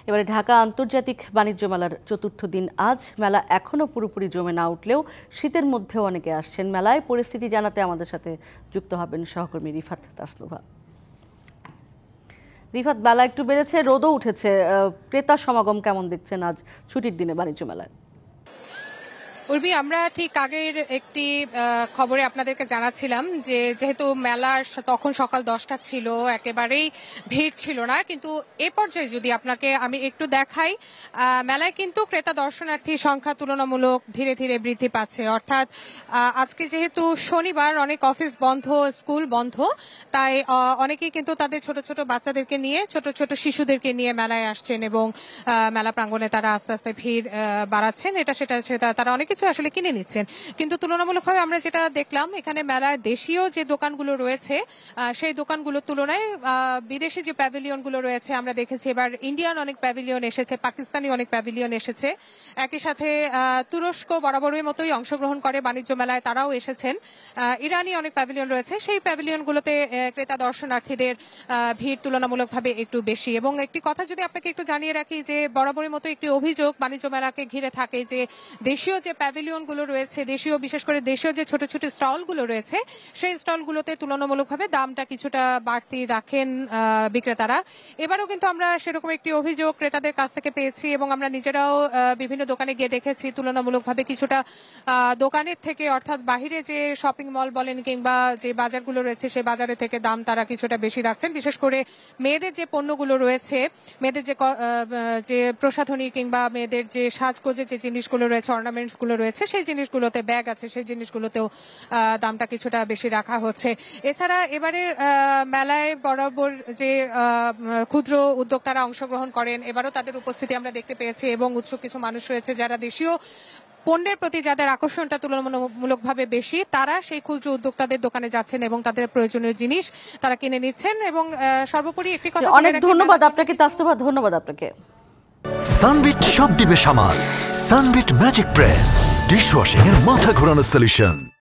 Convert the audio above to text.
এবারে ঢাকা আন্তর্জাতিক বাণিজ্য মেলার চতুর্থ দিন আজ। মেলা এখনো পুরোপুরি জমে না উঠলেও শীতের মধ্যেও অনেকে আসছেন মেলায়। পরিস্থিতি জানাতে আমাদের সাথে যুক্ত হবেন সহকর্মী রিফাত তাসলুভা। রিফাত, বেলা একটু বেড়েছে, রোদও উঠেছে, ক্রেতা সমাগম কেমন দেখছেন আজ ছুটির দিনে বাণিজ্য মেলায়? উর্বি, আমরা ঠিক আগের একটি খবরে আপনাদেরকে জানাচ্ছিলাম যে যেহেতু মেলা তখন সকাল 10টা ছিল, একেবারেই ভিড় ছিল না, কিন্তু এ পর্যায়ে যদি আপনাকে আমি একটু দেখাই, মেলায় কিন্তু ক্রেতা দর্শনার্থী সংখ্যা তুলনামূলক ধীরে ধীরে বৃদ্ধি পাচ্ছে। অর্থাৎ আজকে যেহেতু শনিবার, অনেক অফিস বন্ধ, স্কুল বন্ধ, তাই অনেকেই কিন্তু তাদের ছোট ছোট বাচ্চাদেরকে নিয়ে, ছোট ছোট শিশুদেরকে নিয়ে মেলায় আসছেন এবং মেলা প্রাঙ্গণে তারা আস্তে আস্তে ভিড় বাড়াচ্ছেন। সেটা তারা অনেক কিছু আসলে কিনে নিচ্ছেন। কিন্তু তুলনামূলকভাবে আমরা যেটা দেখলাম, এখানে মেলায় দেশীয় যে দোকানগুলো রয়েছে সেই দোকানগুলোর তুলনায় বিদেশি যে প্যাভিলিয়নগুলো রয়েছে আমরা দেখেছি এবার ইন্ডিয়ান অনেক প্যাভিলিয়ন এসেছে, পাকিস্তানি অনেক প্যাভিলিয়ন এসেছে। একই সাথে তুরস্ক বরাবরের মতোই অংশগ্রহণ করে বাণিজ্য মেলায়, তারাও এসেছেন। ইরানি অনেক প্যাভিলিয়ন রয়েছে, সেই প্যাভিলিয়নগুলোতে ক্রেতা দর্শনার্থীদের ভিড় তুলনামূলকভাবে একটু বেশি। এবং একটি কথা যদি আপনাকে একটু জানিয়ে রাখি, যে বরাবরের মতো একটি অভিযোগ বাণিজ্য মেলাকে ঘিরে থাকে যে দেশীয় যে প্যাভিলিয়নগুলো রয়েছে, দেশীয় বিশেষ করে দেশীয় যে ছোট ছোট স্টলগুলো রয়েছে, সেই স্টলগুলোতে তুলনামূলকভাবে দামটা কিছুটা বাড়তি রাখেন বিক্রেতারা। এবারও কিন্তু আমরা সেরকম একটি অভিযোগ ক্রেতাদের কাছ থেকে পেয়েছি এবং আমরা নিজেরাও বিভিন্ন দোকানে গিয়ে দেখেছি তুলনামূলকভাবে কিছুটা দোকানের থেকে, অর্থাৎ বাহিরে যে শপিং মল বলেন কিংবা যে বাজারগুলো রয়েছে সেই বাজারে থেকে দাম তারা কিছুটা বেশি রাখছেন। বিশেষ করে মেয়েদের যে পণ্যগুলো রয়েছে, মেয়েদের যে প্রসাধনী কিংবা মেয়েদের যে সাজগোজের যে জিনিসগুলো রয়েছে, অর্নামেন্টস গুলো রয়েছে, সেই জিনিসগুলোতে, ব্যাগ আছে, সেই জিনিসগুলোতেও দামটা কিছুটা বেশি রাখা হচ্ছে। এছাড়া এবারের মেলায় বরাবর যে ক্ষুদ্র উদ্যোক্তারা অংশগ্রহণ করেন, এবারও তাদের উপস্থিতি আমরা দেখতে পেয়েছি এবং উৎসুক কিছু মানুষ রয়েছে যারা দেশীয় পণ্যের প্রতি যাদের আকর্ষণটা তুলনামূলকভাবে বেশি, তারা সেই ক্ষুদ্র উদ্যোক্তাদের দোকানে যাচ্ছেন এবং তাদের প্রয়োজনীয় জিনিস তারা কিনে নিচ্ছেন। এবং সর্বোপরি একটি কথা, অনেক ধন্যবাদ আপনাকে তাসলুভা, ধন্যবাদ আপনাকে। সানবিট সব দিবে সামাল। সানবিট ম্যাজিক প্রেস ডিশওয়াশিং এর মাথা ঘোরানো সলিউশন।